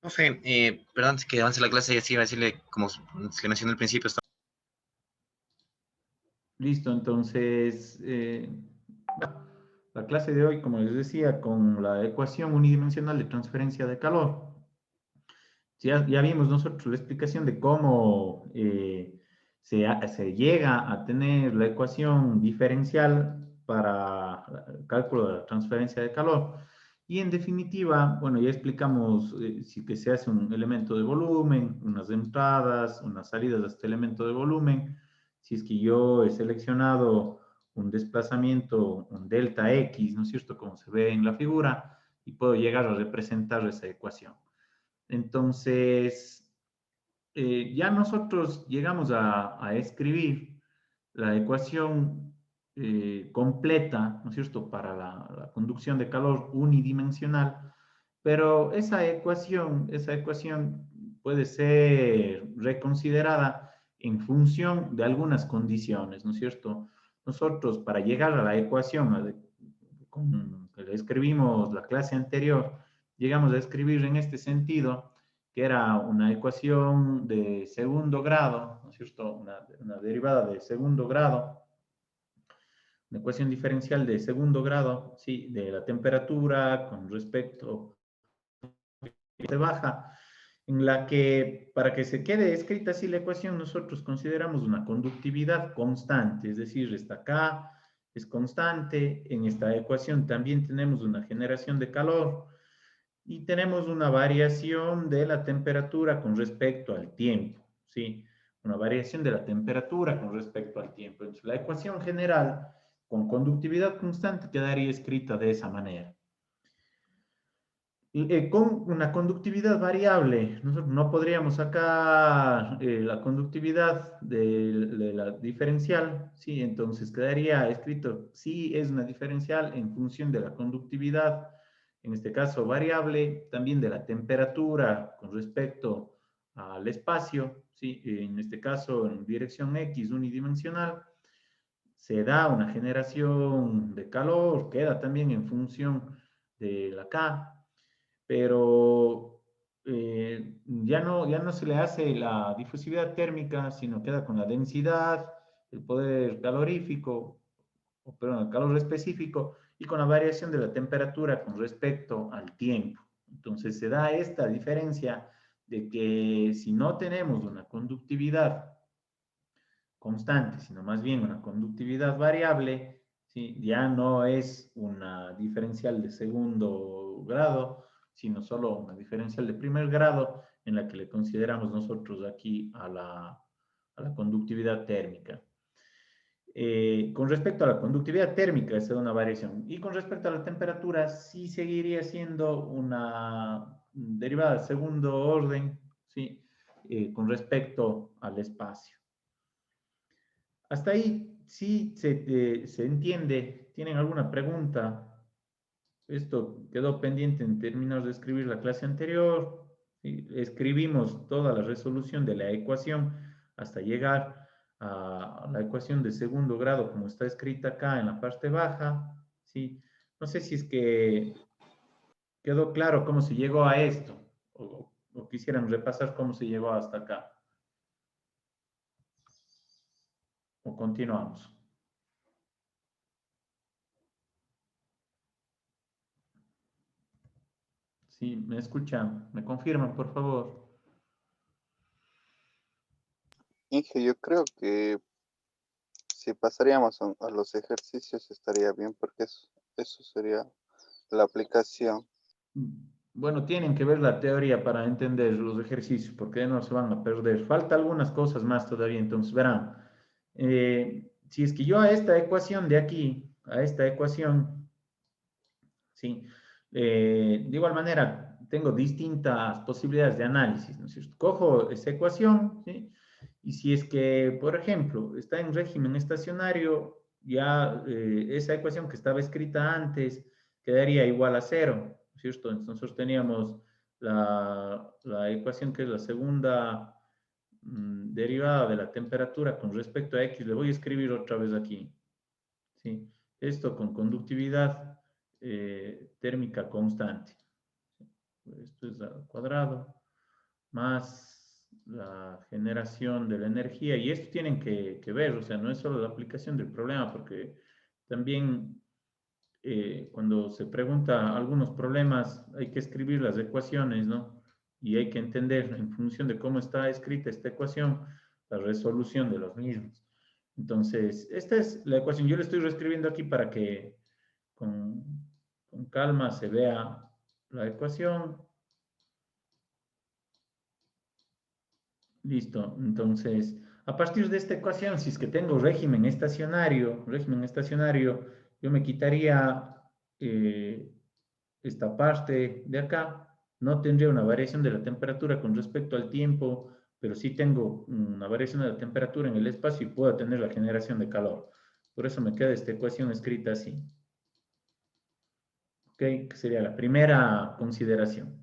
Profe, perdón, antes que avance la clase, ya sí iba a decirle, como le mencioné al principio, Listo, entonces, la clase de hoy, como les decía, con la ecuación unidimensional de transferencia de calor. Ya vimos nosotros la explicación de cómo se llega a tener la ecuación diferencial para el cálculo de la transferencia de calor. Y en definitiva, bueno, ya explicamos si que se hace un elemento de volumen, unas entradas, unas salidas de este elemento de volumen. Si es que yo he seleccionado un desplazamiento, un delta X, ¿no es cierto? Como se ve en la figura, y puedo llegar a representar esa ecuación. Entonces, ya nosotros llegamos a escribir la ecuación completa, ¿no es cierto?, para la conducción de calor unidimensional, pero esa ecuación puede ser reconsiderada en función de algunas condiciones, ¿no es cierto? Nosotros, para llegar a la ecuación con que le escribimos la clase anterior, llegamos a escribir en este sentido que era una ecuación de segundo grado, ¿no es cierto? Una derivada de segundo grado, una ecuación diferencial de segundo grado, sí, de la temperatura con respecto a baja, en la que para que se quede escrita así la ecuación, nosotros consideramos una conductividad constante, es decir, esta K es constante, en esta ecuación también tenemos una generación de calor, y tenemos una variación de la temperatura con respecto al tiempo, ¿sí? Una variación de la temperatura con respecto al tiempo. Entonces, la ecuación general con conductividad constante quedaría escrita de esa manera. Con una conductividad variable, nosotros no podríamos sacar la conductividad de la diferencial, ¿sí? Entonces quedaría escrito, sí es una diferencial en función de la conductividad, en este caso variable, también de la temperatura con respecto al espacio, ¿sí? En este caso en dirección X unidimensional, se da una generación de calor, queda también en función de la K, pero ya no se le hace la difusividad térmica, sino queda con la densidad, el poder calorífico, o perdón, el calor específico, y con la variación de la temperatura con respecto al tiempo. Entonces se da esta diferencia de que si no tenemos una conductividad constante, sino más bien una conductividad variable, ¿sí? Ya no es una diferencial de segundo grado, sino solo una diferencial de primer grado en la que le consideramos nosotros aquí a la conductividad térmica. Con respecto a la conductividad térmica, esa es una variación. Y con respecto a la temperatura, sí seguiría siendo una derivada de segundo orden, ¿sí? Con respecto al espacio. Hasta ahí sí se entiende. ¿Tienen alguna pregunta? Esto quedó pendiente en términos de escribir la clase anterior. ¿Sí? Escribimos toda la resolución de la ecuación hasta llegar a la ecuación de segundo grado como está escrita acá en la parte baja. ¿Sí? No sé si es que quedó claro cómo se llegó a esto o quisieran repasar cómo se llegó hasta acá. O continuamos. Sí, me escuchan, me confirman, por favor. Inge, yo creo que si pasaríamos a los ejercicios estaría bien porque eso sería la aplicación. Bueno, tienen que ver la teoría para entender los ejercicios, porque no se van a perder. Falta algunas cosas más todavía, entonces verán. Si es que yo a esta ecuación de aquí, a esta ecuación, ¿sí? De igual manera, tengo distintas posibilidades de análisis, ¿no es cierto? Cojo esa ecuación, ¿sí? Y si es que, por ejemplo, está en régimen estacionario, ya esa ecuación que estaba escrita antes quedaría igual a cero, ¿no es cierto? Entonces nosotros teníamos la ecuación que es la segunda derivada de la temperatura con respecto a X. Le voy a escribir otra vez aquí, ¿sí? Esto con conductividad térmica constante. esto es al cuadrado, más la generación de la energía. Y esto tienen que ver, o sea, no es solo la aplicación del problema, porque también cuando se pregunta algunos problemas hay que escribir las ecuaciones, ¿no? Y hay que entender en función de cómo está escrita esta ecuación, la resolución de los mismos. Entonces, esta es la ecuación. Yo la estoy reescribiendo aquí para que con, con calma se vea la ecuación. Listo. Entonces, a partir de esta ecuación, si es que tengo régimen estacionario, yo me quitaría esta parte de acá. No tendría una variación de la temperatura con respecto al tiempo, pero sí tengo una variación de la temperatura en el espacio y puedo tener la generación de calor. Por eso me queda esta ecuación escrita así. ¿Ok? Que sería la primera consideración.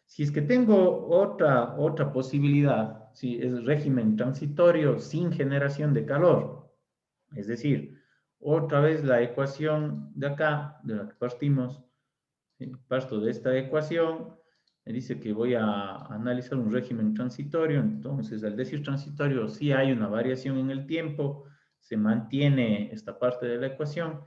Si es que tengo otra posibilidad, si es régimen transitorio sin generación de calor, es decir, otra vez la ecuación de acá, de la que partimos, ¿sí? Parto de esta ecuación, me dice que voy a analizar un régimen transitorio, entonces al decir transitorio sí hay una variación en el tiempo, se mantiene esta parte de la ecuación,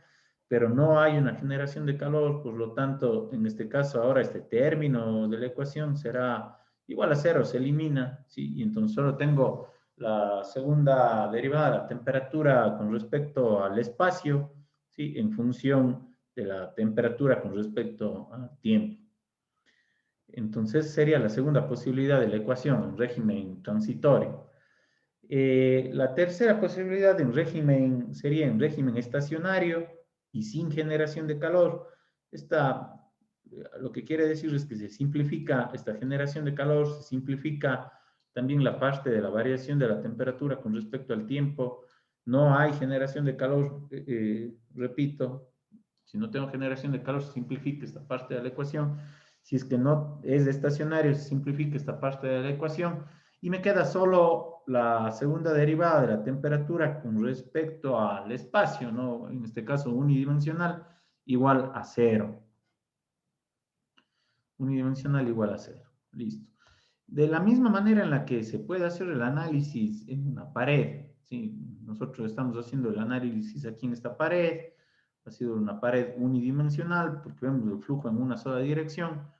pero no hay una generación de calor, por lo tanto, en este caso ahora este término de la ecuación será igual a cero, se elimina, ¿sí? Y entonces solo tengo la segunda derivada de la temperatura con respecto al espacio, ¿sí? En función de la temperatura con respecto al tiempo. Entonces sería la segunda posibilidad de la ecuación en régimen transitorio. La tercera posibilidad sería en régimen estacionario y sin generación de calor. Lo que quiere decir es que se simplifica esta generación de calor, se simplifica también la parte de la variación de la temperatura con respecto al tiempo. No hay generación de calor, repito, si no tengo generación de calor, se simplifica esta parte de la ecuación. Si es que no es estacionario, se simplifica esta parte de la ecuación. Y me queda solo la segunda derivada de la temperatura con respecto al espacio, ¿no? En este caso unidimensional, igual a cero. Unidimensional igual a cero. Listo. De la misma manera en la que se puede hacer el análisis en una pared, ¿sí? Nosotros estamos haciendo el análisis aquí en esta pared, ha sido una pared unidimensional porque vemos el flujo en una sola dirección.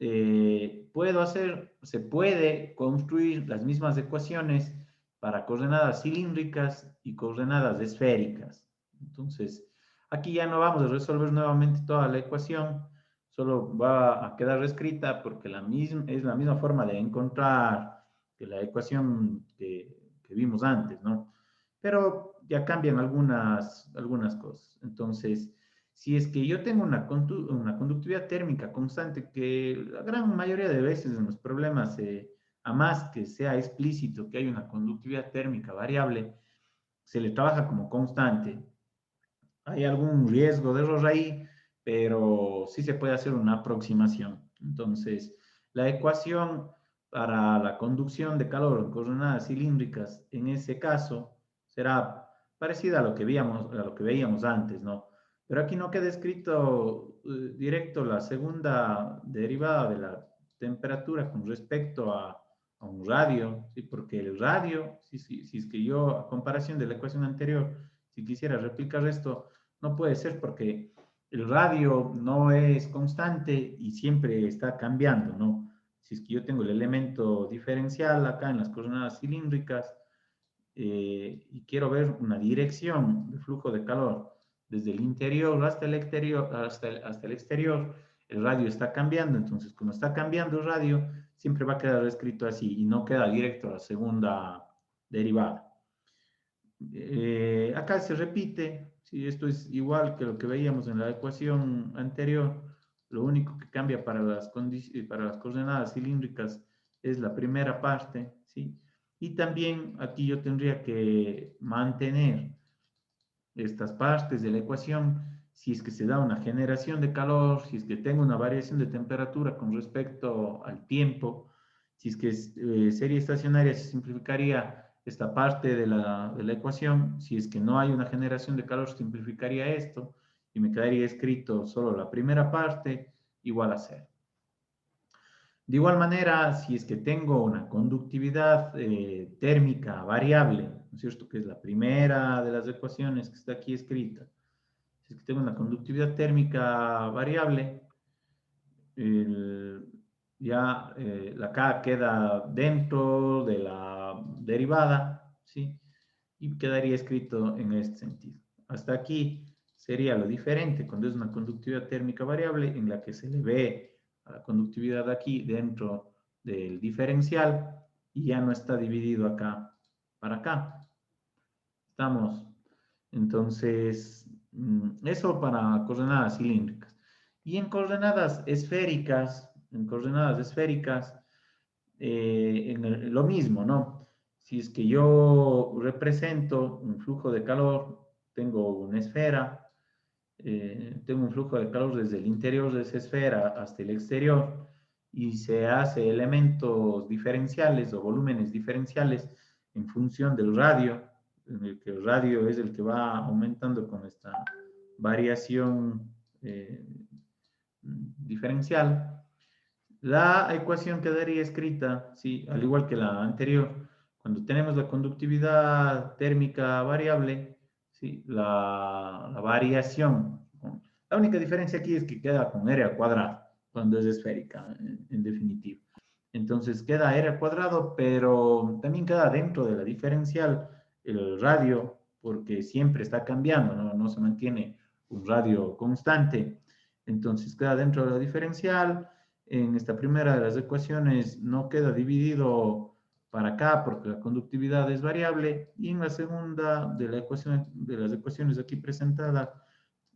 Se puede construir las mismas ecuaciones para coordenadas cilíndricas y coordenadas esféricas. Entonces, aquí ya no vamos a resolver nuevamente toda la ecuación, solo va a quedar escrita porque es la misma forma de encontrar que la ecuación que vimos antes, ¿no? Pero ya cambian algunas cosas. Entonces, si es que yo tengo una conductividad térmica constante, que la gran mayoría de veces en los problemas, a más que sea explícito que hay una conductividad térmica variable, se le trabaja como constante. Hay algún riesgo de error ahí, pero sí se puede hacer una aproximación. Entonces, la ecuación para la conducción de calor en coordenadas cilíndricas, en ese caso, será parecida a lo que veíamos antes, ¿no? Pero aquí no queda escrito directo la segunda derivada de la temperatura con respecto a un radio, ¿sí? Porque el radio, si es que yo, a comparación de la ecuación anterior, si quisiera replicar esto, no puede ser porque el radio no es constante y siempre está cambiando, ¿no? Si es que yo tengo el elemento diferencial acá en las coordenadas cilíndricas y quiero ver una dirección de flujo de calor desde el interior hasta el exterior, hasta el exterior, el radio está cambiando, entonces como está cambiando el radio, siempre va a quedar escrito así y no queda directo a la segunda derivada. Acá se repite, si esto es igual que lo que veíamos en la ecuación anterior, lo único que cambia para las coordenadas cilíndricas es la primera parte, ¿sí? Y también aquí yo tendría que mantener estas partes de la ecuación si es que se da una generación de calor, si es que tengo una variación de temperatura con respecto al tiempo, si es que serie estacionaria se simplificaría esta parte de la ecuación, si es que no hay una generación de calor simplificaría esto y me quedaría escrito solo la primera parte igual a cero. De igual manera, si es que tengo una conductividad térmica variable, ¿no es cierto? Que es la primera de las ecuaciones que está aquí escrita. Si es que tengo una conductividad térmica variable, ya la K queda dentro de la derivada, ¿sí? Y quedaría escrito en este sentido. Hasta aquí sería lo diferente cuando es una conductividad térmica variable en la que se le ve a la conductividad aquí dentro del diferencial y ya no está dividido acá para acá. Estamos. Entonces, eso para coordenadas cilíndricas. Y en coordenadas esféricas, lo mismo, ¿no? Si es que yo represento un flujo de calor, tengo una esfera, tengo un flujo de calor desde el interior de esa esfera hasta el exterior y se hace elementos diferenciales o volúmenes diferenciales en función del radio, en el que el radio es el que va aumentando con esta variación diferencial. La ecuación quedaría escrita, sí, al igual que la anterior, cuando tenemos la conductividad térmica variable, sí, la variación. La única diferencia aquí es que queda con r al cuadrado, cuando es esférica, en definitiva. Entonces queda r al cuadrado, pero también queda dentro de la diferencial el radio, porque siempre está cambiando, no se mantiene un radio constante. Entonces queda dentro de la diferencial. En esta primera de las ecuaciones no queda dividido para acá porque la conductividad es variable, y en la segunda de la ecuación, de las ecuaciones aquí presentadas,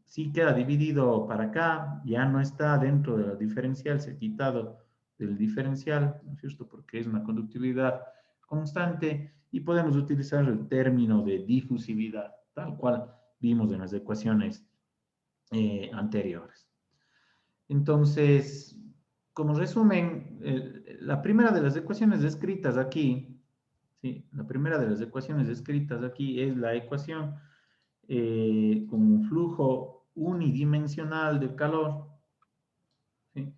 sí queda dividido para acá, ya no está dentro de la diferencial, se ha quitado del diferencial, ¿no es cierto? Porque es una conductividad constante y podemos utilizar el término de difusividad, tal cual vimos en las ecuaciones anteriores. Entonces, como resumen, la primera de las ecuaciones escritas aquí, ¿sí? La primera de las ecuaciones escritas aquí es la ecuación con un flujo unidimensional del calor, ¿sí?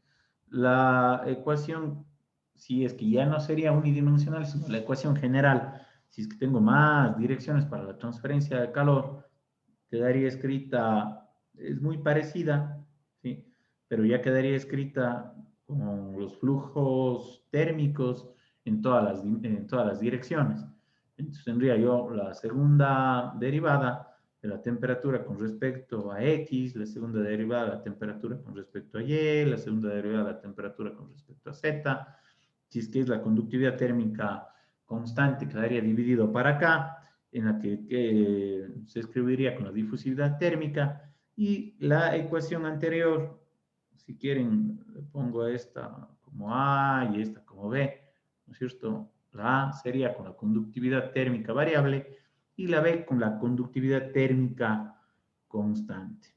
La ecuación, si es que ya no sería unidimensional, sino la ecuación general, si es que tengo más direcciones para la transferencia de calor, quedaría escrita, es muy parecida, ¿sí? Pero ya quedaría escrita con los flujos térmicos en todas las direcciones. Entonces tendría yo la segunda derivada de la temperatura con respecto a X, la segunda derivada de la temperatura con respecto a Y, la segunda derivada de la temperatura con respecto a Z. Si es que es la conductividad térmica constante, quedaría dividido para acá, en la que se escribiría con la difusividad térmica, y la ecuación anterior, si quieren, le pongo esta como A y esta como B, ¿no es cierto? La A sería con la conductividad térmica variable y la B con la conductividad térmica constante.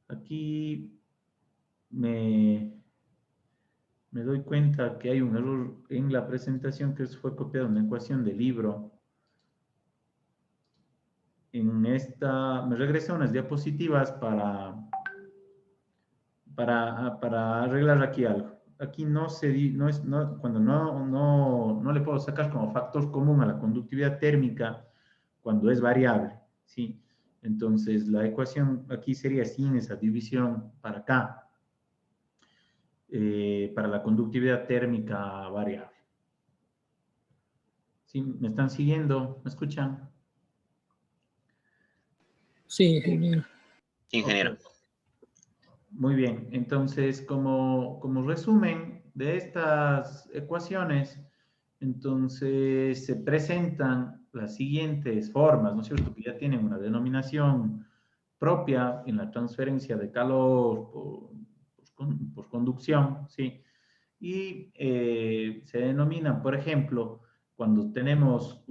Aquí me doy cuenta que hay un error en la presentación, que fue copiada una ecuación del libro. En esta, me regresé a unas diapositivas para arreglar aquí algo. Aquí no cuando no le puedo sacar como factor común a la conductividad térmica cuando es variable, ¿sí? Entonces, la ecuación aquí sería sin esa división para acá, para la conductividad térmica variable. ¿Sí? ¿Me están siguiendo? ¿Me escuchan? Sí, ingeniero. Ingeniero. Okay. Muy bien, entonces como resumen de estas ecuaciones, entonces se presentan las siguientes formas, ¿no es cierto? Que ya tienen una denominación propia en la transferencia de calor por conducción, ¿sí? Y se denominan, por ejemplo, cuando tenemos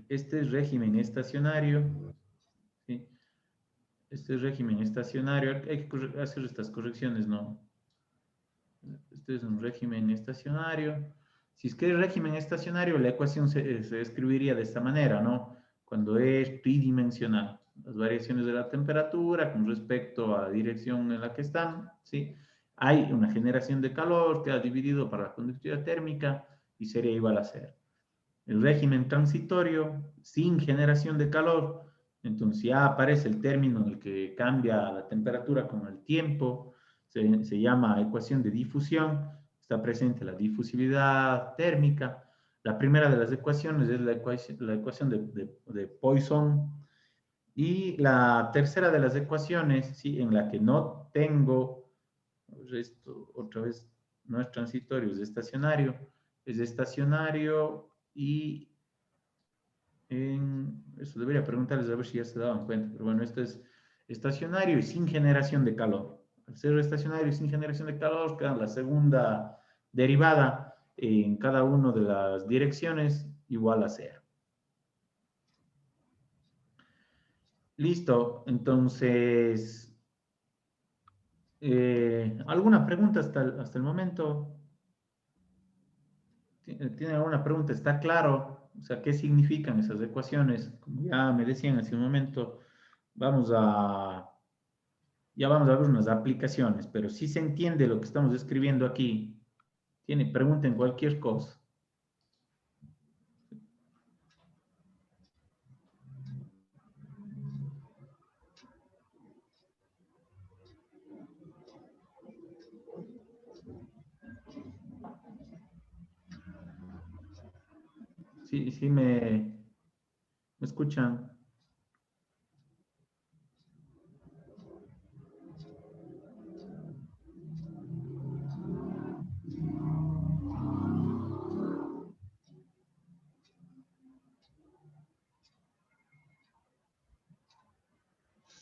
este es régimen estacionario, ¿sí? Este es régimen estacionario, hay que hacer estas correcciones, ¿no? Este es un régimen estacionario. Si es que es régimen estacionario, la ecuación se escribiría de esta manera, ¿no? Cuando es tridimensional. Las variaciones de la temperatura con respecto a la dirección en la que están, ¿sí? hay una generación de calor que ha dividido para la conductividad térmica y sería igual a cero. El régimen transitorio sin generación de calor, entonces ya aparece el término en el que cambia la temperatura con el tiempo, se llama ecuación de difusión, está presente la difusividad térmica. La primera de las ecuaciones es la ecuación de Poisson, y la tercera de las ecuaciones, ¿sí? En la que no tengo, esto otra vez no es transitorio, es estacionario y eso debería preguntarles a ver si ya se daban cuenta, pero bueno, esto es estacionario y sin generación de calor. Al ser estacionario y sin generación de calor, queda la segunda derivada en cada una de las direcciones igual a cero. Listo, entonces, ¿alguna pregunta hasta el momento? ¿Tiene alguna pregunta? ¿Está claro? O sea, ¿qué significan esas ecuaciones? Como ya me decían hace un momento, ya vamos a ver unas aplicaciones, pero si se entiende lo que estamos escribiendo aquí, pregunten cualquier cosa. Sí, me escuchan.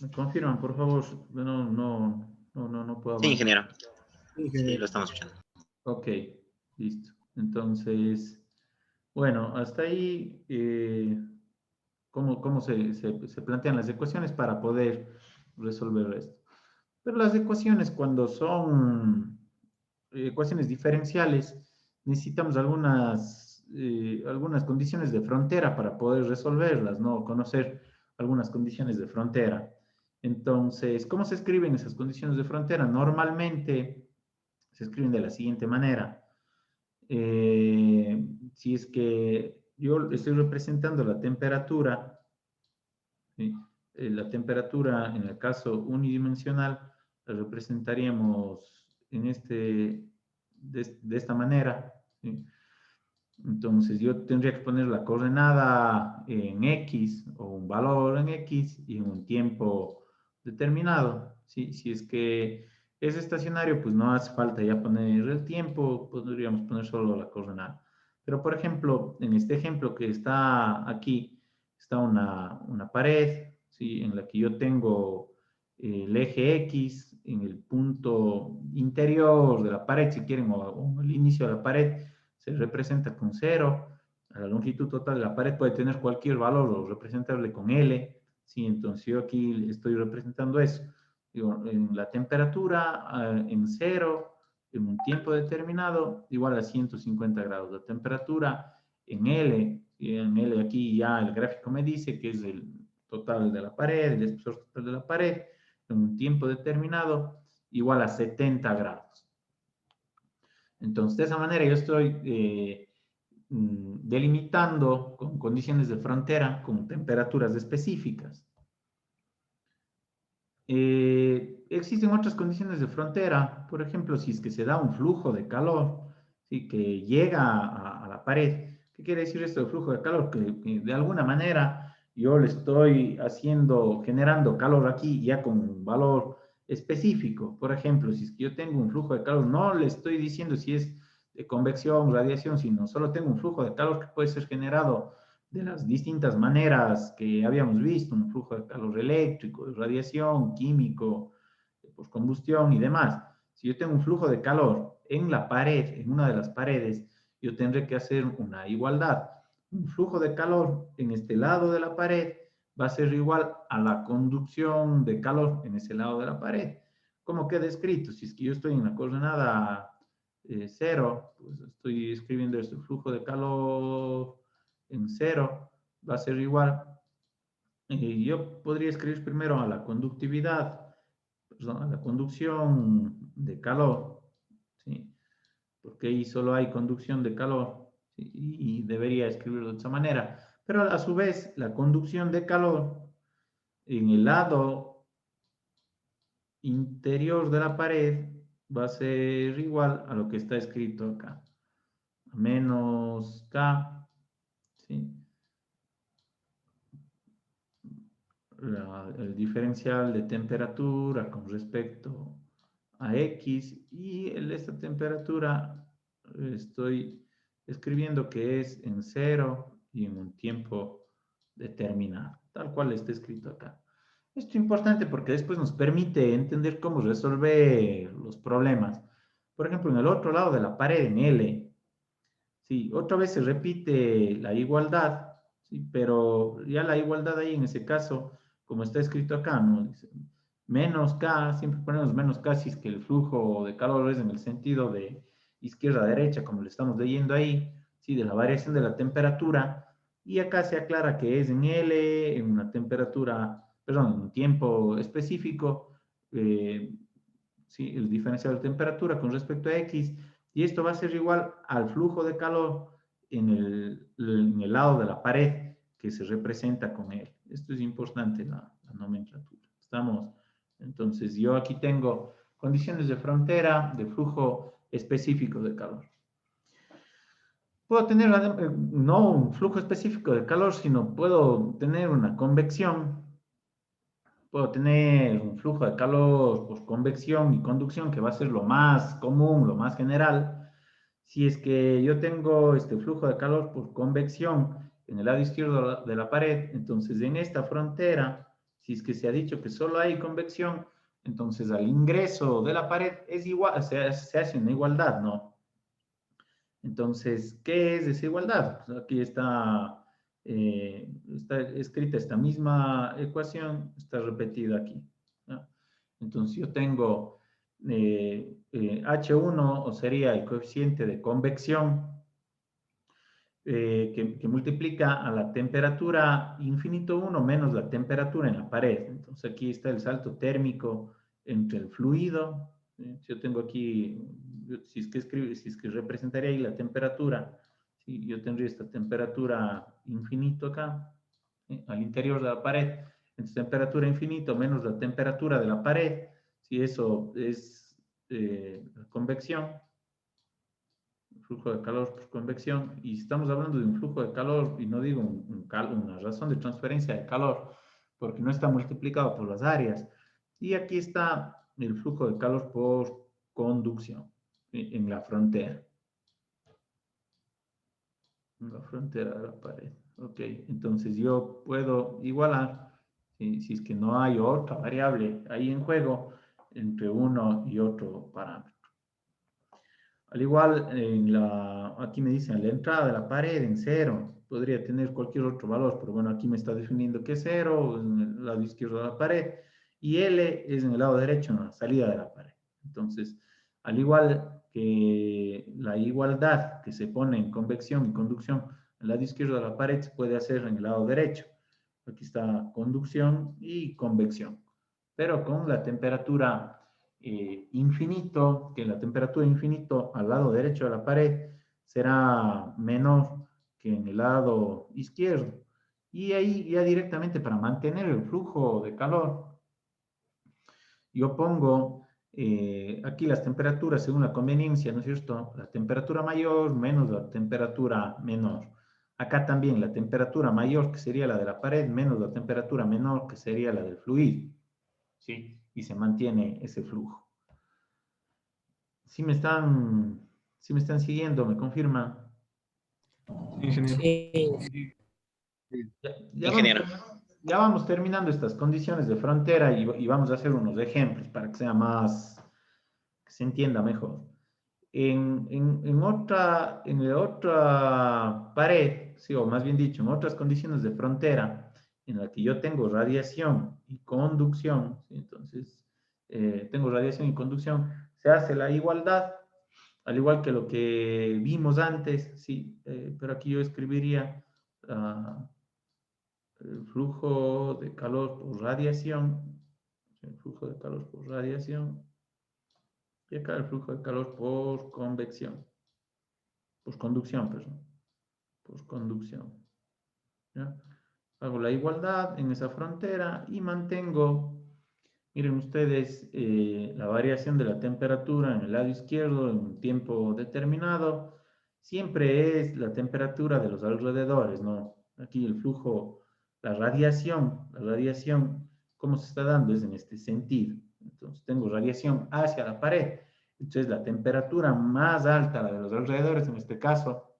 Me confirman, por favor. No puedo Sí, avanzar. ingeniero. Sí, lo estamos escuchando. Ok, listo. Entonces, bueno, hasta ahí, cómo se plantean las ecuaciones para poder resolver esto. Pero las ecuaciones, cuando son ecuaciones diferenciales, necesitamos algunas condiciones de frontera para poder resolverlas, ¿no? Conocer algunas condiciones de frontera. Entonces, ¿cómo se escriben esas condiciones de frontera? Normalmente se escriben de la siguiente manera. Si es que yo estoy representando la temperatura, ¿sí? La temperatura en el caso unidimensional la representaríamos de esta manera, ¿sí? Entonces yo tendría que poner la coordenada en X o un valor en X y en un tiempo determinado. ¿Sí? Si es que es estacionario, pues no hace falta ya poner el tiempo, podríamos poner solo la coordenada. Pero por ejemplo, en este ejemplo que está aquí, está una pared, ¿sí? En la que yo tengo el eje X en el punto interior de la pared, si quieren, o el inicio de la pared se representa con 0. La longitud total de la pared puede tener cualquier valor o representable con L. ¿Sí? Entonces yo aquí estoy representando eso. Digo, en la temperatura en 0, en un tiempo determinado, igual a 150 grados. La temperatura en L, y en L aquí ya el gráfico me dice que es el total de la pared, el espesor total de la pared, en un tiempo determinado, igual a 70 grados. Entonces, de esa manera yo estoy delimitando con condiciones de frontera, con temperaturas específicas. Existen otras condiciones de frontera, por ejemplo, si es que se da un flujo de calor, ¿sí? Que llega a la pared. ¿Qué quiere decir esto de flujo de calor? Que de alguna manera yo le estoy generando calor aquí ya con un valor específico. Por ejemplo, si es que yo tengo un flujo de calor, no le estoy diciendo si es de convección, radiación, sino solo tengo un flujo de calor que puede ser generado de las distintas maneras que habíamos visto, un flujo de calor eléctrico, de radiación, químico, por combustión y demás. Si yo tengo un flujo de calor en la pared, en una de las paredes, yo tendré que hacer una igualdad. Un flujo de calor en este lado de la pared va a ser igual a la conducción de calor en ese lado de la pared. ¿Cómo queda escrito? Si es que yo estoy en la coordenada 0, pues estoy escribiendo esto, flujo de calor en 0 va a ser igual. Yo podría escribir primero a la conductividad, perdón, a la conducción de calor, ¿sí? Porque ahí solo hay conducción de calor, ¿sí? Y debería escribirlo de esa manera. Pero a su vez, la conducción de calor en el lado interior de la pared va a ser igual a lo que está escrito acá. Menos K, ¿sí? El diferencial de temperatura con respecto a X y esta temperatura estoy escribiendo que es en 0 y en un tiempo determinado, tal cual está escrito acá. Esto es importante porque después nos permite entender cómo resolver los problemas. Por ejemplo, en el otro lado de la pared, en L, sí, otra vez se repite la igualdad, sí, pero ya la igualdad ahí en ese caso, como está escrito acá, ¿no? Dice, menos K, siempre ponemos menos K si es que el flujo de calor es en el sentido de izquierda a derecha, como lo estamos leyendo ahí, sí, de la variación de la temperatura, y acá se aclara que es en L, en una temperatura, perdón, en un tiempo específico, sí, el diferencial de temperatura con respecto a X, y esto va a ser igual al flujo de calor en el lado de la pared que se representa con él. Esto es importante, la nomenclatura. Estamos, entonces, yo aquí tengo condiciones de frontera de flujo específico de calor. Puedo tener no un flujo específico de calor, sino puedo tener una convección. Puedo tener un flujo de calor por convección y conducción, que va a ser lo más común, lo más general. Si es que yo tengo este flujo de calor por convección en el lado izquierdo de la pared, entonces en esta frontera, si es que se ha dicho que solo hay convección, entonces al ingreso de la pared es igual, se hace una igualdad, ¿no? Entonces, ¿qué es desigualdad? Pues aquí está escrita esta misma ecuación, está repetida aquí, ¿no? Entonces, yo tengo H1, o sería el coeficiente de convección, que multiplica a la temperatura infinito 1 menos la temperatura en la pared. Entonces, aquí está el salto térmico entre el fluido. Si yo tengo aquí, si es que representaría ahí la temperatura, ¿sí? Yo tendría esta temperatura infinito acá, ¿sí? Al interior de la pared. Entonces, temperatura infinito menos la temperatura de la pared, si eso es convección, flujo de calor por convección, y estamos hablando de un flujo de calor, y no digo una razón de transferencia de calor, porque no está multiplicado por las áreas. Y aquí está el flujo de calor por conducción en la frontera. En la frontera de la pared. Ok, entonces yo puedo igualar, si es que no hay otra variable ahí en juego, entre uno y otro parámetro. Al igual, aquí me dicen la entrada de la pared en 0. Podría tener cualquier otro valor, pero bueno, aquí me está definiendo que es 0 en el lado izquierdo de la pared. Y L es en el lado derecho, en la salida de la pared. Entonces, al igual que la igualdad que se pone en convección y conducción en el lado izquierdo de la pared, se puede hacer en el lado derecho. Aquí está conducción y convección. Pero con la temperatura infinito, que la temperatura infinito al lado derecho de la pared será menor que en el lado izquierdo. Y ahí ya directamente para mantener el flujo de calor, yo pongo aquí las temperaturas según la conveniencia, ¿no es cierto? La temperatura mayor menos la temperatura menor. Acá también la temperatura mayor, que sería la de la pared, menos la temperatura menor, que sería la del fluido, ¿sí? Y se mantiene ese flujo. Si me están siguiendo, me confirma. Ingeniero. Sí, Ya, Ingeniero. ya vamos terminando estas condiciones de frontera y vamos a hacer unos ejemplos para que sea más, que se entienda mejor. En la otra pared, sí, o más bien dicho, en otras condiciones de frontera, en la que yo tengo radiación y conducción, ¿sí? Entonces, tengo radiación y conducción, se hace la igualdad, al igual que lo que vimos antes, sí, pero aquí yo escribiría el flujo de calor por radiación, el flujo de calor por radiación, Y acá el flujo de calor por convección. Por conducción, perdón. Por conducción. ¿Ya? Hago la igualdad en esa frontera y mantengo, miren ustedes, la variación de la temperatura en el lado izquierdo en un tiempo determinado. Siempre es la temperatura de los alrededores, ¿no? Aquí el flujo, la radiación, ¿cómo se está dando? Es en este sentido. Entonces tengo radiación hacia la pared. Entonces la temperatura más alta, la de los alrededores en este caso,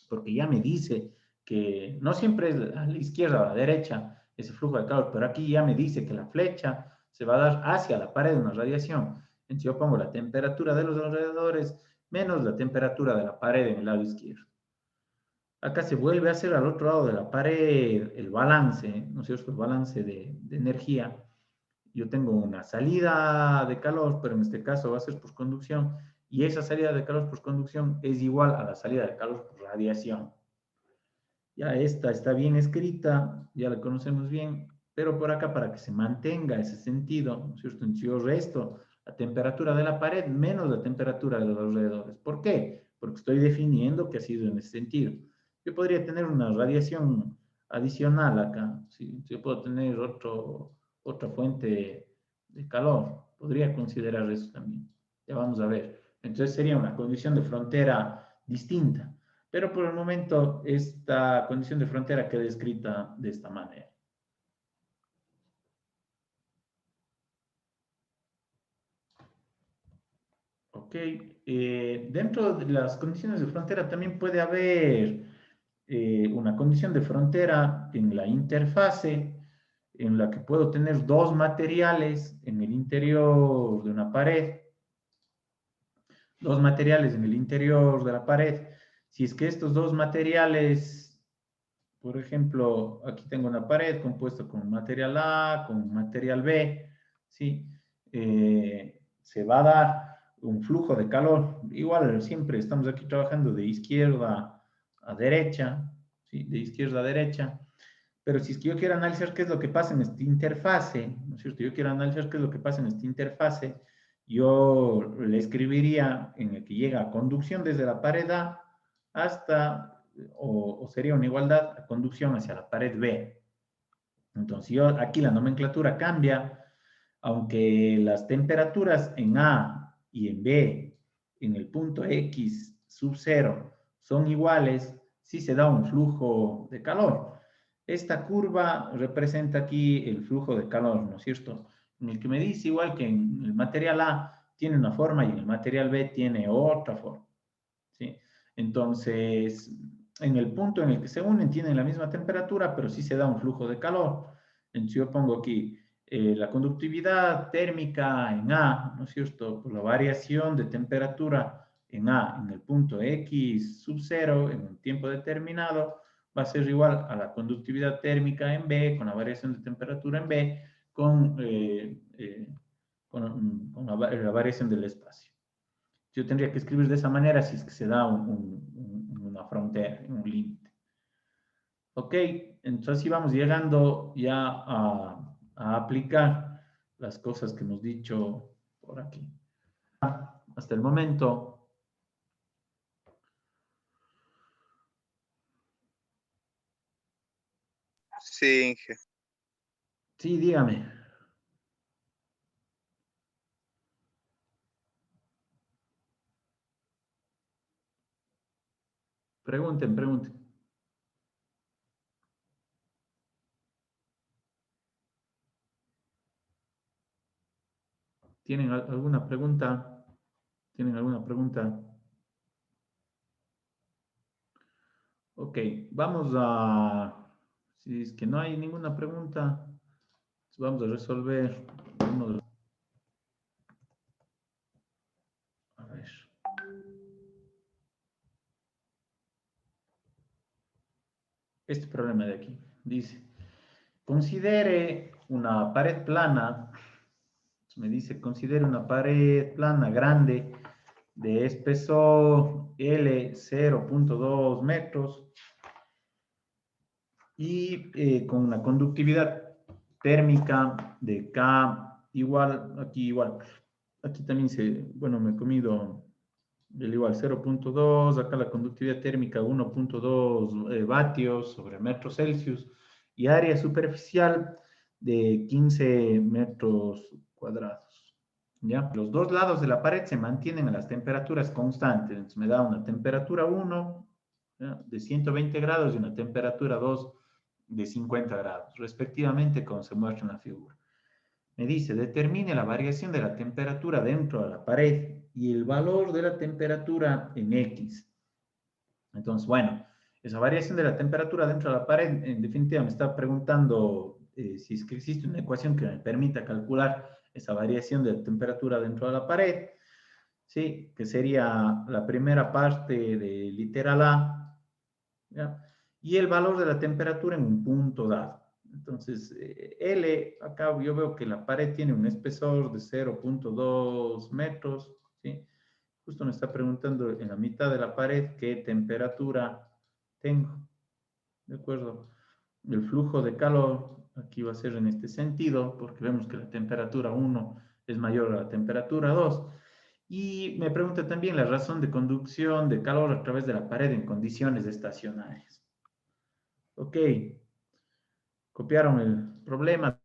porque ya me dice que no siempre es a la izquierda o a la derecha ese flujo de calor, pero aquí ya me dice que la flecha se va a dar hacia la pared de una radiación. Entonces yo pongo la temperatura de los alrededores menos la temperatura de la pared en el lado izquierdo. Acá se vuelve a hacer al otro lado de la pared el balance, ¿no es cierto? El balance de energía. Yo tengo una salida de calor, pero en este caso va a ser por conducción, y esa salida de calor por conducción es igual a la salida de calor por radiación. Ya esta está bien escrita, ya la conocemos bien, pero por acá para que se mantenga ese sentido, ¿no es cierto? Entonces yo resto la temperatura de la pared menos la temperatura de los alrededores. ¿Por qué? Porque estoy definiendo que ha sido en ese sentido. Yo podría tener una radiación adicional acá, ¿sí? Yo puedo tener otra fuente de calor, podría considerar eso también. Ya vamos a ver. Entonces sería una condición de frontera distinta. Pero por el momento esta condición de frontera queda escrita de esta manera. Ok, dentro de las condiciones de frontera también puede haber una condición de frontera en la interfase en la que puedo tener dos materiales en el interior de una pared, dos materiales en el interior de la pared. Si es que estos dos materiales, por ejemplo, aquí tengo una pared compuesta con material A, con material B, ¿sí? Se va a dar un flujo de calor. Igual siempre estamos aquí trabajando de izquierda a derecha, ¿sí? De izquierda a derecha. Pero si es que yo quiero analizar qué es lo que pasa en esta interfase, ¿no es cierto? Yo quiero analizar qué es lo que pasa en esta interfase, yo le escribiría en el que llega a conducción desde la pared A hasta, o sería una igualdad a conducción hacia la pared B. Entonces, yo, aquí la nomenclatura cambia, aunque las temperaturas en A y en B, en el punto X sub 0, son iguales, sí se da un flujo de calor. Esta curva representa aquí el flujo de calor, ¿no es cierto? En el que me dice igual que en el material A tiene una forma y en el material B tiene otra forma, ¿sí? Entonces, en el punto en el que se unen tienen la misma temperatura, pero sí se da un flujo de calor. Entonces yo pongo aquí la conductividad térmica en A, ¿no es cierto? Por la variación de temperatura en A, en el punto X sub 0, en un tiempo determinado, va a ser igual a la conductividad térmica en B, con la variación de temperatura en B, con la variación del espacio. Yo tendría que escribir de esa manera si es que se da una frontera, un límite. Ok, entonces sí vamos llegando ya a aplicar las cosas que hemos dicho por aquí. Hasta el momento. Sí, Inge. Sí, dígame. Pregunten, pregunten. ¿Tienen alguna pregunta? ¿Tienen alguna pregunta? Ok, vamos a... Si es que no hay ninguna pregunta, vamos a resolver uno de los... A ver. Este problema de aquí. Dice, considere una pared plana. Me dice, considere una pared plana grande de espesor L 0.2 metros y con una conductividad térmica de K igual, aquí igual, aquí también bueno, me he comido el igual 0.2, acá la conductividad térmica 1.2 vatios sobre metros Celsius y área superficial de 15 metros cuadrados. ¿Ya? Los dos lados de la pared se mantienen a las temperaturas constantes. Entonces me da una temperatura 1, ¿ya?, de 120 grados y una temperatura 2 de 50 grados, respectivamente, como se muestra en la figura. Me dice, determine la variación de la temperatura dentro de la pared y el valor de la temperatura en X. Entonces, bueno, esa variación de la temperatura dentro de la pared, en definitiva, me está preguntando si es que existe una ecuación que me permita calcular esa variación de la temperatura dentro de la pared, ¿sí? Que sería la primera parte de literal A, ¿ya? Y el valor de la temperatura en un punto dado. Entonces, L, acá yo veo que la pared tiene un espesor de 0.2 metros, ¿sí? Justo me está preguntando en la mitad de la pared qué temperatura tengo, ¿de acuerdo? El flujo de calor aquí va a ser en este sentido, porque vemos que la temperatura 1 es mayor a la temperatura 2. Y me pregunta también la razón de conducción de calor a través de la pared en condiciones estacionarias. Ok, copiaron el problema.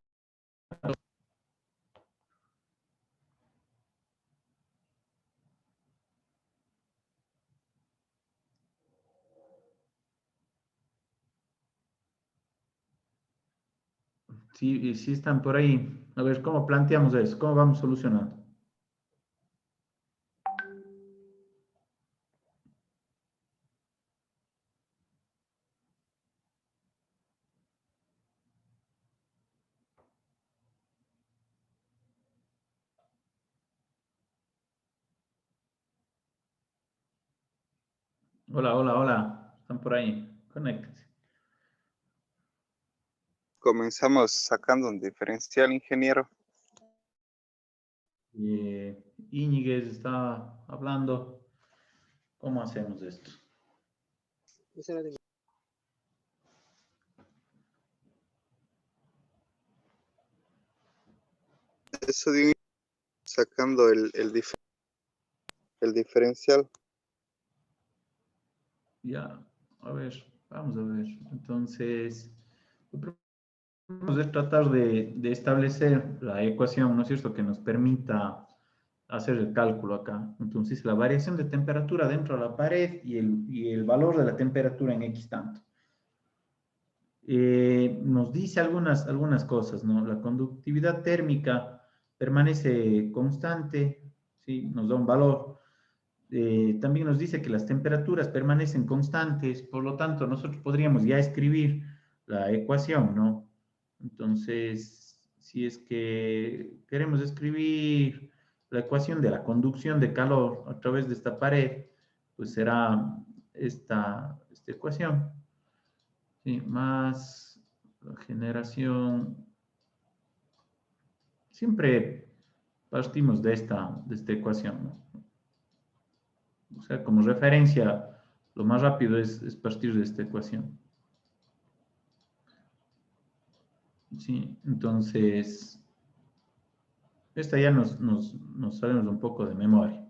Sí están por ahí. A ver, ¿cómo planteamos eso? ¿Cómo vamos solucionando? Hola, hola, hola. Están por ahí. Conéctense. Comenzamos sacando un diferencial, ingeniero. Íñiguez está hablando. ¿Cómo hacemos esto? Eso de sacando el diferencial. Ya, a ver, vamos a ver. Entonces, lo primero es tratar de establecer la ecuación, ¿no es cierto?, que nos permita hacer el cálculo acá. Entonces, la variación de temperatura dentro de la pared y el valor de la temperatura en X tanto. Nos dice algunas cosas, ¿no? La conductividad térmica permanece constante, ¿sí? Nos da un valor. También nos dice que las temperaturas permanecen constantes, por lo tanto, nosotros podríamos ya escribir la ecuación, ¿no? Entonces, si es que queremos escribir la ecuación de la conducción de calor a través de esta pared, pues será esta ecuación, ¿sí? Más la generación. Siempre partimos de esta ecuación, ¿no? O sea, como referencia, lo más rápido es partir de esta ecuación. Sí, entonces, esta ya nos sabemos un poco de memoria.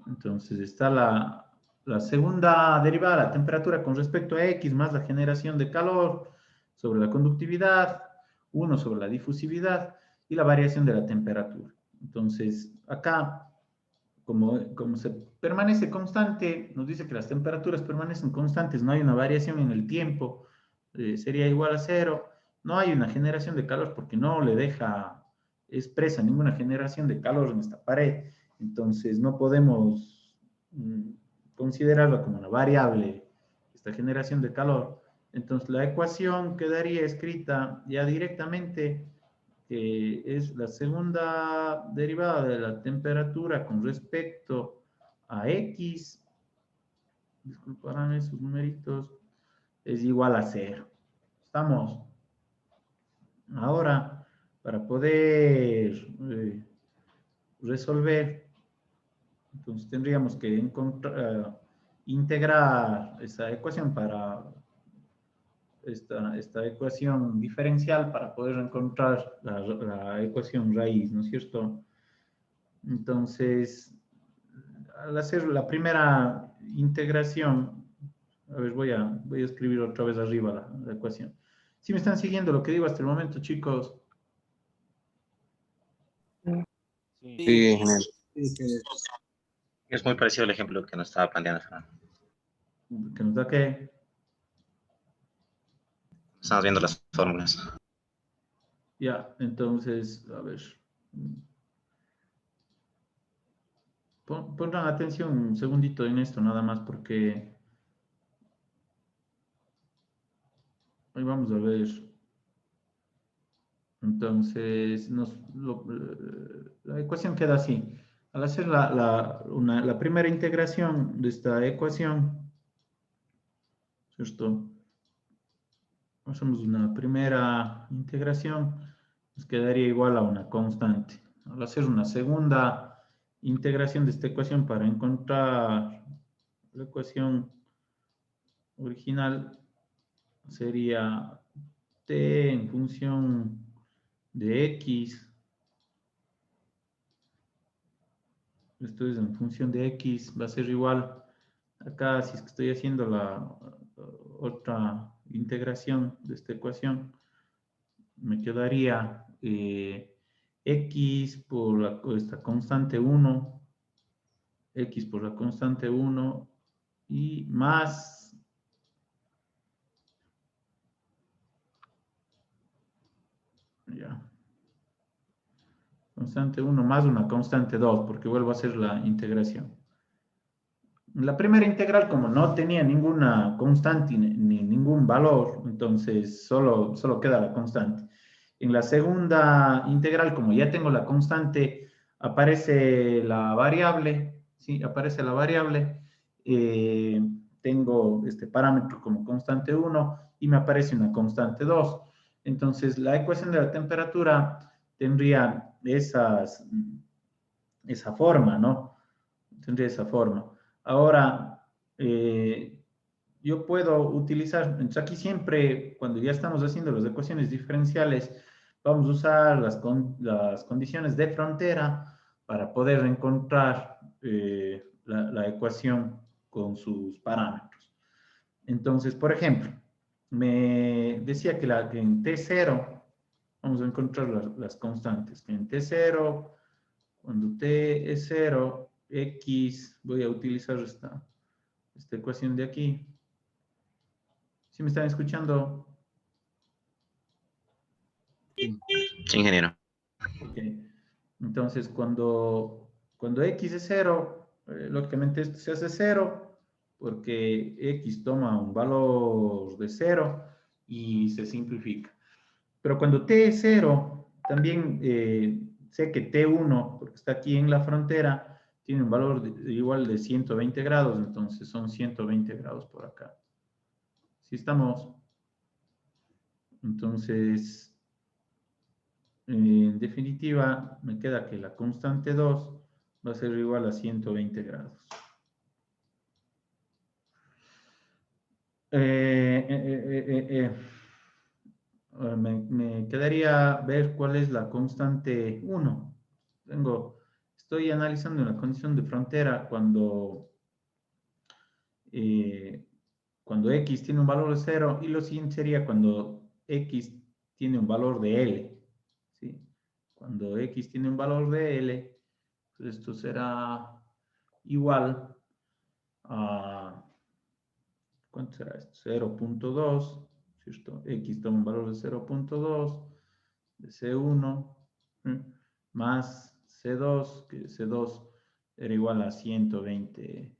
Entonces, está la segunda derivada, la temperatura con respecto a X, más la generación de calor sobre la conductividad, 1 sobre la difusividad y la variación de la temperatura. Entonces, acá, como se permanece constante, nos dice que las temperaturas permanecen constantes, no hay una variación en el tiempo, sería igual a 0. No hay una generación de calor porque no le deja expresa ninguna generación de calor en esta pared. Entonces, no podemos considerarla como una variable, esta generación de calor. Entonces, la ecuación quedaría escrita ya directamente, que es la segunda derivada de la temperatura con respecto a X, disculparán esos numeritos, es igual a 0. ¿Estamos? Ahora, para poder resolver, entonces tendríamos que integrar esa ecuación para esta ecuación diferencial para poder encontrar la ecuación raíz, ¿no es cierto? Entonces, al hacer la primera integración, a ver, voy a escribir otra vez arriba la ecuación. ¿Sí me están siguiendo lo que digo hasta el momento, chicos? Sí, genial. Es muy parecido al ejemplo que nos estaba planteando Fernando. Que nos da que... Estamos viendo las fórmulas. Ya, entonces, a ver. Pongan atención un segundito en esto, nada más, porque ahí vamos a ver. Entonces, la ecuación queda así. Al hacer la primera integración de esta ecuación, ¿cierto? Hacemos una primera integración, nos quedaría igual a una constante. Al hacer una segunda integración de esta ecuación para encontrar la ecuación original, sería t en función de x. Esto es en función de x, va a ser igual. Acá, si es que estoy haciendo la otra integración de esta ecuación, me quedaría x por esta constante 1, x por la constante 1 y más ya, constante 1 más una constante 2, porque vuelvo a hacer la integración. La primera integral, como no tenía ninguna constante ni ningún valor, entonces solo queda la constante. En la segunda integral, como ya tengo la constante, aparece la variable, ¿sí? Aparece la variable. Tengo este parámetro como constante 1 y me aparece una constante 2. Entonces, la ecuación de la temperatura tendría esa forma, ¿no? Tendría esa forma. Ahora, yo puedo utilizar, entonces aquí siempre, cuando ya estamos haciendo las ecuaciones diferenciales, vamos a usar las condiciones de frontera para poder encontrar la ecuación con sus parámetros. Entonces, por ejemplo, me decía que en T0 vamos a encontrar las constantes. En T0, cuando T es 0, X, voy a utilizar esta ecuación de aquí. ¿Sí me están escuchando? Sí, ingeniero. Ok. Entonces, cuando X es 0, lógicamente esto se hace 0 porque X toma un valor de 0 y se simplifica. Pero cuando T es 0, también sé que T1, porque está aquí en la frontera, tiene un valor igual de 120 grados, entonces son 120 grados por acá. ¿Sí estamos? Entonces, en definitiva, me queda que la constante 2 va a ser igual a 120 grados. Me quedaría ver cuál es la constante 1. Estoy analizando una condición de frontera cuando x tiene un valor de 0 y lo siguiente sería cuando x tiene un valor de L. ¿Sí? Cuando x tiene un valor de L, pues esto será igual a, ¿cuánto será esto? 0.2, ¿cierto? X toma un valor de 0.2, de C1, más C2, que C2 era igual a 120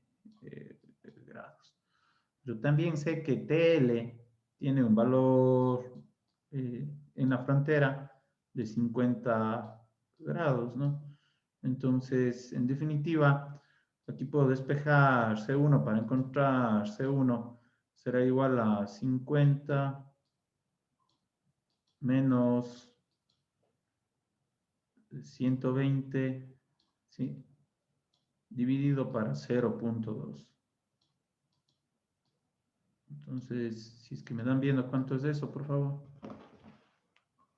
grados. Yo también sé que TL tiene un valor en la frontera de 50 grados, ¿no? Entonces, en definitiva, aquí puedo despejar C1 para encontrar C1. Será igual a 50 menos 120, ¿sí? Dividido para 0.2. Entonces, si es que me dan viendo cuánto es eso, por favor.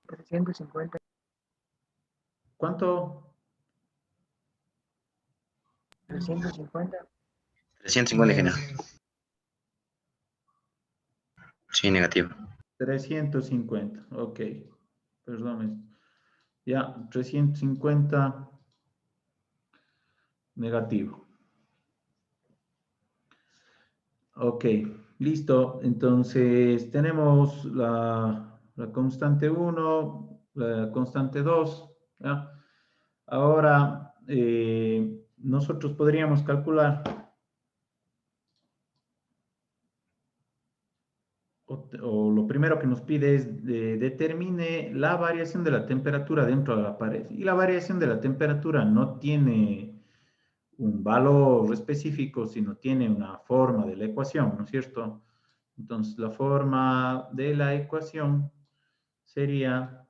350. ¿Cuánto? 350. 350, ingeniero. Sí, negativo. 350, ok. Perdón. Ya, 350 negativo. Ok, listo. Entonces tenemos la constante 1, la constante 2. ¿Ya? Ahora, nosotros podríamos calcular, o lo primero que nos pide es determine la variación de la temperatura dentro de la pared. Y la variación de la temperatura no tiene un valor específico, sino tiene una forma de la ecuación, ¿no es cierto? Entonces, la forma de la ecuación sería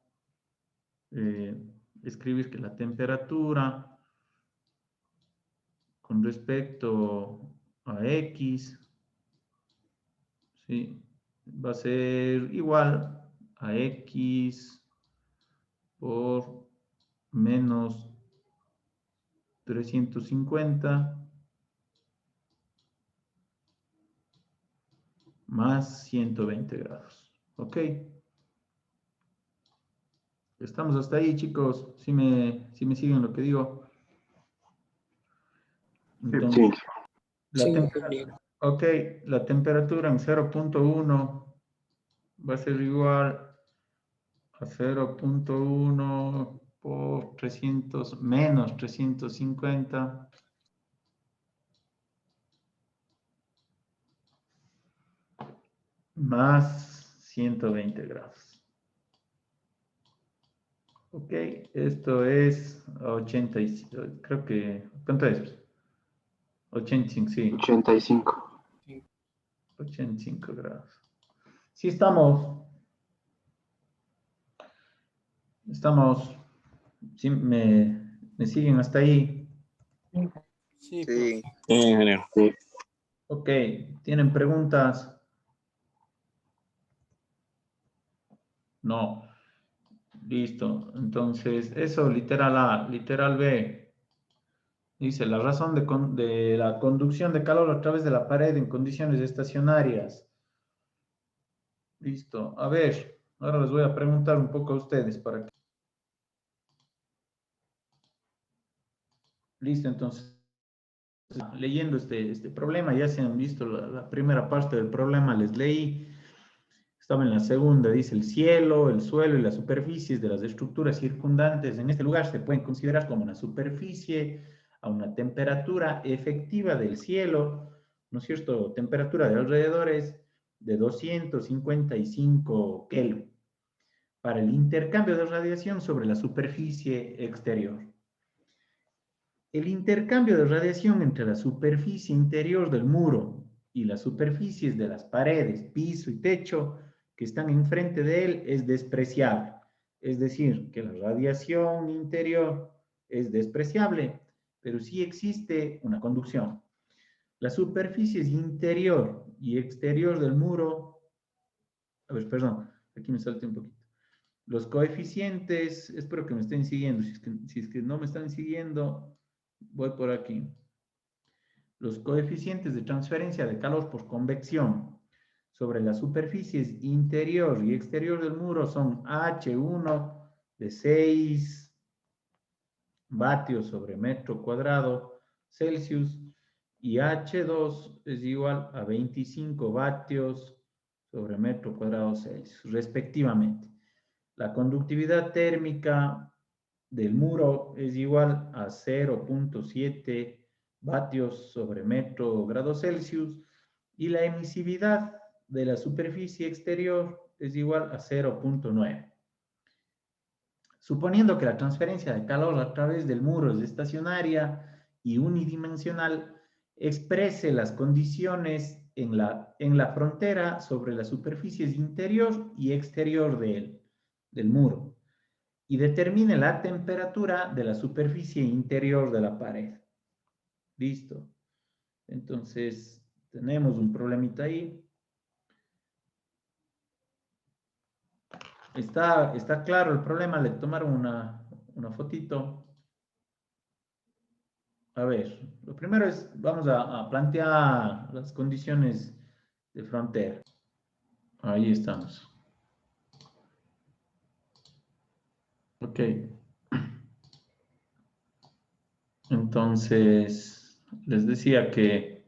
escribir que la temperatura con respecto a X, ¿sí? Va a ser igual a X por menos 350 más 120 grados. ¿Ok? Estamos hasta ahí, chicos. Si me siguen lo que digo. Entonces, ok, la temperatura en 0.1 va a ser igual a 0.1 por 300 menos 350 más 120 grados. Ok, esto es 85, creo que, ¿cuánto es? 85, sí. 85. 85 grados. Sí estamos, sí me siguen hasta ahí. Sí, Sí, Ingeniero. Sí. Ok, ¿tienen preguntas? No. Listo. Entonces, eso, literal A, literal B. Dice, la razón de la conducción de calor a través de la pared en condiciones estacionarias. Listo. A ver, ahora les voy a preguntar un poco a ustedes para que... Listo, entonces, leyendo este problema, ya se han visto la primera parte del problema, les leí. Estaba en la segunda, dice el cielo, el suelo y las superficies de las estructuras circundantes en este lugar se pueden considerar como una superficie a una temperatura efectiva del cielo, ¿no es cierto? Temperatura de alrededores de 255 Kelvin para el intercambio de radiación sobre la superficie exterior. El intercambio de radiación entre la superficie interior del muro y las superficies de las paredes, piso y techo que están enfrente de él es despreciable. Es decir, que la radiación interior es despreciable, pero sí existe una conducción. Las superficies interior y exterior del muro, a ver, perdón, aquí me salté un poquito. Los coeficientes, espero que me estén siguiendo, si es que no me están siguiendo, voy por aquí. Los coeficientes de transferencia de calor por convección sobre las superficies interior y exterior del muro son H1 de 6 vatios sobre metro cuadrado Celsius y H2 es igual a 25 vatios sobre metro cuadrado Celsius, respectivamente. La conductividad térmica del muro es igual a 0.7 vatios sobre metro grado Celsius y la emisividad de la superficie exterior es igual a 0.9. Suponiendo que la transferencia de calor a través del muro es estacionaria y unidimensional, exprese las condiciones en la frontera sobre las superficies interior y exterior del muro y determine la temperatura de la superficie interior de la pared. Listo. Entonces, tenemos un problemita ahí. Está claro el problema, le tomaron una fotito. A ver, lo primero es, vamos a plantear las condiciones de frontera. Ahí estamos. Ok. Entonces, les decía que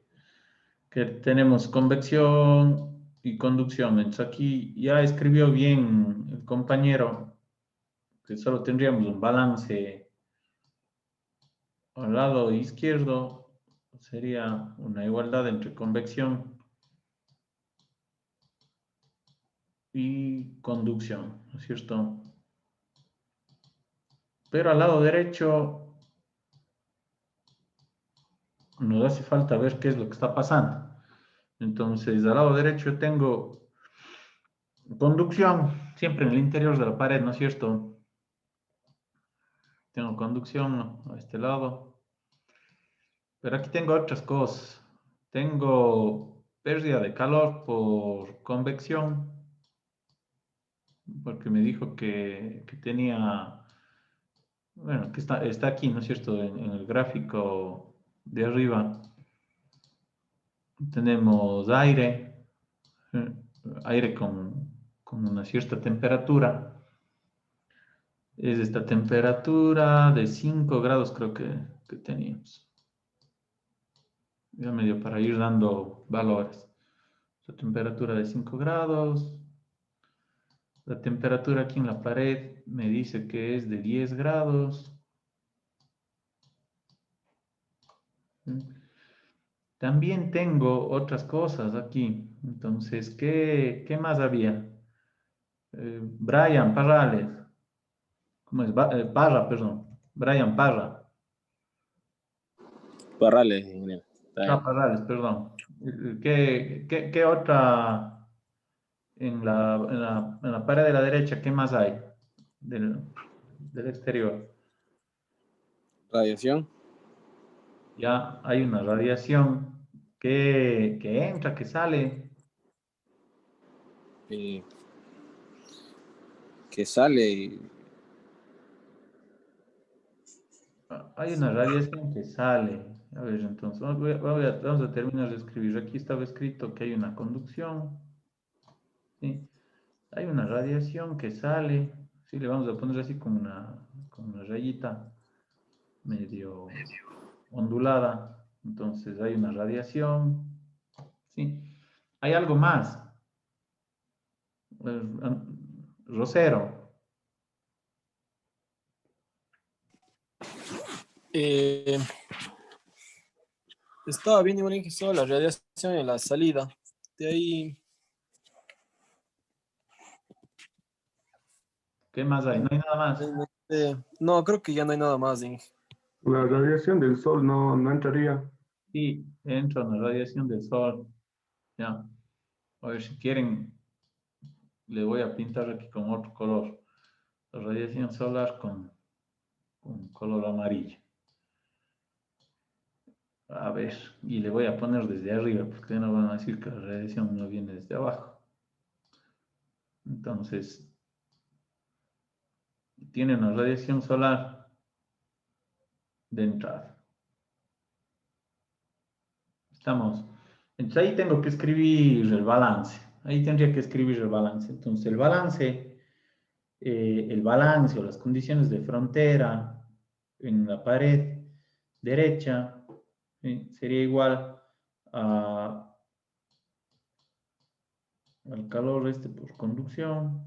tenemos convección y conducción. Entonces, aquí ya escribió bien el compañero que solo tendríamos un balance al lado izquierdo. Sería una igualdad entre convección y conducción, ¿no es cierto? Pero al lado derecho nos hace falta ver qué es lo que está pasando. Entonces, al lado derecho tengo conducción, siempre en el interior de la pared, ¿no es cierto? Tengo conducción a este lado. Pero aquí tengo otras cosas. Tengo pérdida de calor por convección, porque me dijo que tenía, bueno, que está aquí, ¿no es cierto? En el gráfico de arriba tenemos aire, eh, aire con una cierta temperatura. Es esta temperatura de 5 grados creo que teníamos. Ya medio para ir dando valores. La temperatura de 5 grados. La temperatura aquí en la pared me dice que es de 10 grados. También tengo otras cosas aquí. Entonces, ¿qué más había? Brian Parrales. ¿Cómo es? Parra, perdón. Brian Parra. Parrales, ingeniero. Está Ah, bien. Parrales, perdón. ¿Qué otra en la pared de la derecha? ¿Qué más hay del exterior? Radiación. Ya hay una radiación que entra, que sale. eh, que sale y Hay una radiación que sale. A ver, entonces, vamos a terminar de escribir. Aquí estaba escrito que hay una conducción. ¿Sí? Hay una radiación que sale. Sí, le vamos a poner así como una rayita medio ondulada. Entonces, hay una radiación. ¿Sí? Hay algo más. Rosero. Eh, Estaba bien igual que solo la radiación en la salida. De ahí, ¿Qué más hay? No hay nada más. no, creo que ya no hay nada más, Inge. La radiación del sol no entraría. Y entra una radiación del sol. Ya. A ver si quieren, le voy a pintar aquí con otro color. La radiación solar con color amarillo. A ver, y le voy a poner desde arriba, porque no van a decir que la radiación no viene desde abajo. Entonces, tiene una radiación solar de entrada. Estamos. Entonces ahí tengo que escribir el balance. Ahí tendría que escribir el balance. Entonces, el balance o las condiciones de frontera en la pared derecha, ¿sí? Sería igual al calor por conducción.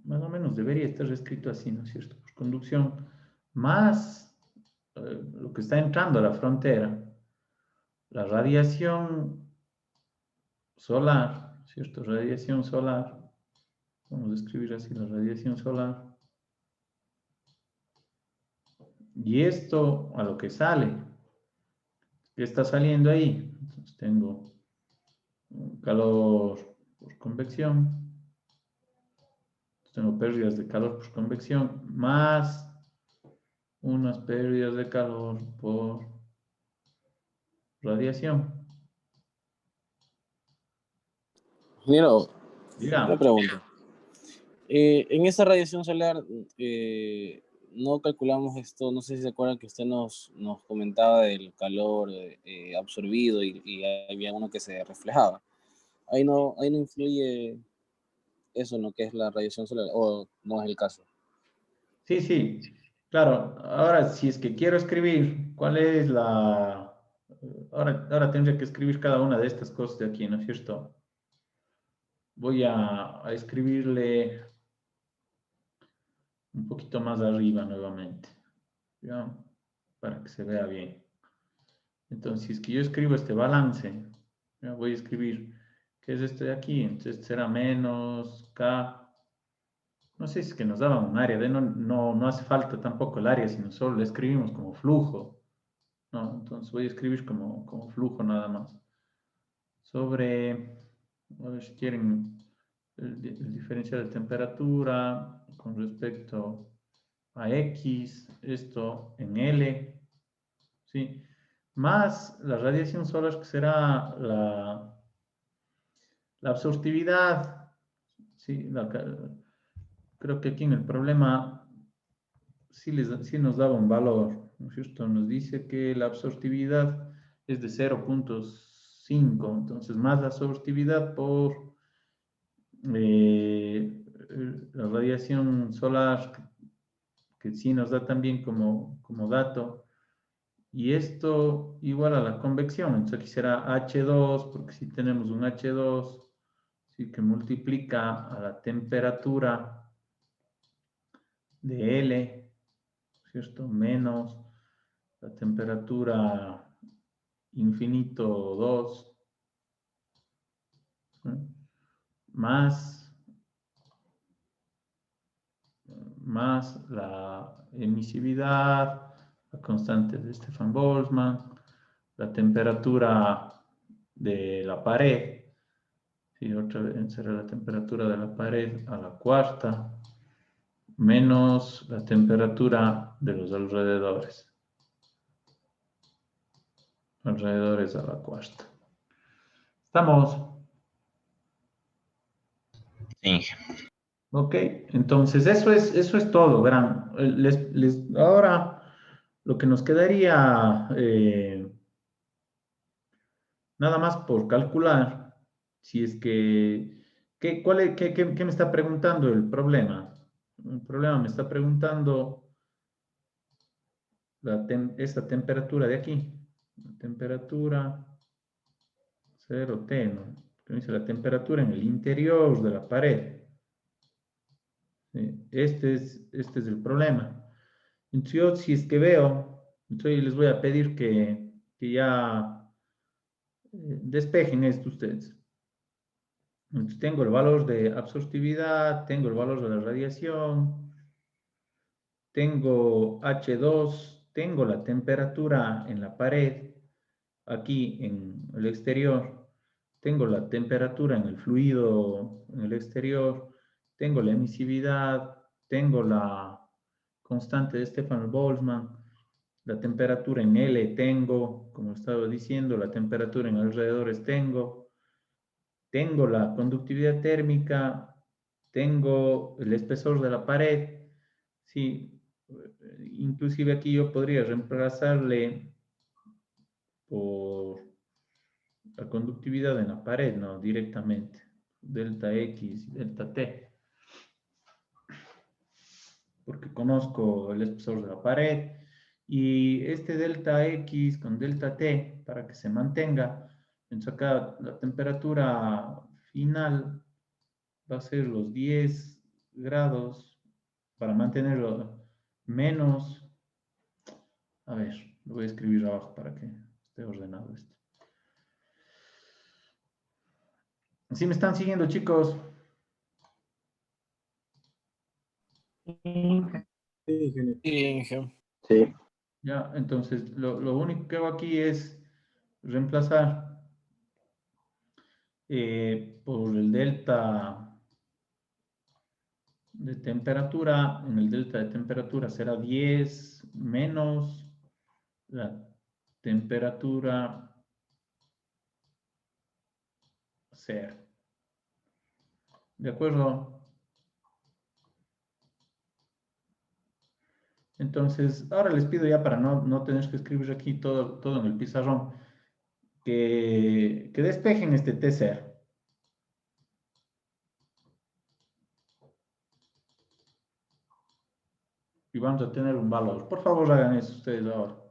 Más o menos debería estar escrito así, ¿no es cierto? Por conducción, más lo que está entrando a la frontera, la radiación solar, ¿cierto? Radiación solar. Vamos a escribir así la radiación solar. Y esto a lo que sale. ¿Qué está saliendo ahí? Entonces tengo calor por convección. Tengo pérdidas de calor por convección más unas pérdidas de calor por radiación. ingeniero, una Digamos, pregunta. En esa radiación solar, no calculamos esto, no sé si se acuerdan que usted nos comentaba del calor absorbido y había uno que se reflejaba. Ahí no influye eso en lo que es la radiación solar, o no es el caso. Sí, sí, claro. Ahora, si es que quiero escribir, ¿cuál es la... Ahora tendría que escribir cada una de estas cosas de aquí, ¿no es cierto? Voy a escribirle un poquito más arriba nuevamente, ¿ya? Para que se vea bien. Entonces, si es que yo escribo este balance, ¿ya? Voy a escribir, ¿qué es esto de aquí? Entonces será menos K. No sé si es que nos daban un área, no hace falta tampoco el área, sino solo le escribimos como flujo, ¿no? Entonces voy a escribir como flujo nada más. Sobre, a ver si quieren, el diferencial de temperatura con respecto a X, esto en L, ¿sí? Más la radiación solar, que será la absortividad, ¿sí? Creo que aquí en el problema sí nos daba un valor, ¿no es cierto? Nos dice que la absortividad es de 0.5, entonces más la absortividad por la radiación solar, que sí nos da también como dato, y esto igual a la convección, entonces aquí será H2, porque si tenemos un H2, sí, que multiplica a la temperatura de L, ¿cierto? Menos la temperatura infinito 2, ¿no? más, más la emisividad, la constante de Stefan Boltzmann, la temperatura de la pared, ¿sí? Otra vez será la temperatura de la pared a la cuarta, menos la temperatura de los alrededores a la cuarta. ¿Estamos? Sí. Ok, entonces eso es todo, verán. Ahora lo que nos quedaría nada más por calcular, si es que, ¿qué me está preguntando el problema? El problema me está preguntando esta temperatura de aquí, la temperatura 0T, ¿no? Que dice la temperatura en el interior de la pared. ¿Sí? Este es el problema. Entonces yo, si es que veo, entonces les voy a pedir que ya despejen esto ustedes. Entonces tengo el valor de absortividad, tengo el valor de la radiación, tengo H2, tengo la temperatura en la pared, aquí en el exterior, tengo la temperatura en el fluido en el exterior, tengo la emisividad, tengo la constante de Stefan Boltzmann, la temperatura en L tengo, como estaba diciendo, la temperatura en alrededores tengo la conductividad térmica, tengo el espesor de la pared, sí, inclusive aquí yo podría reemplazarle por la conductividad en la pared, no directamente, delta X, delta T, porque conozco el espesor de la pared, y este delta X con delta T, para que se mantenga, entonces acá la temperatura final va a ser los 10 grados, para mantenerlo menos, a ver, lo voy a escribir abajo para que esté ordenado esto. ¿Sí me están siguiendo, chicos? Inge. Sí. Ya, entonces lo único que hago aquí es reemplazar por el delta de temperatura. En el delta de temperatura será 10 menos la temperatura 0. ¿De acuerdo? Entonces, ahora les pido ya para no tener que escribir aquí todo en el pizarrón, que despejen este T0. Y vamos a tener un valor. Por favor, hagan eso ustedes ahora.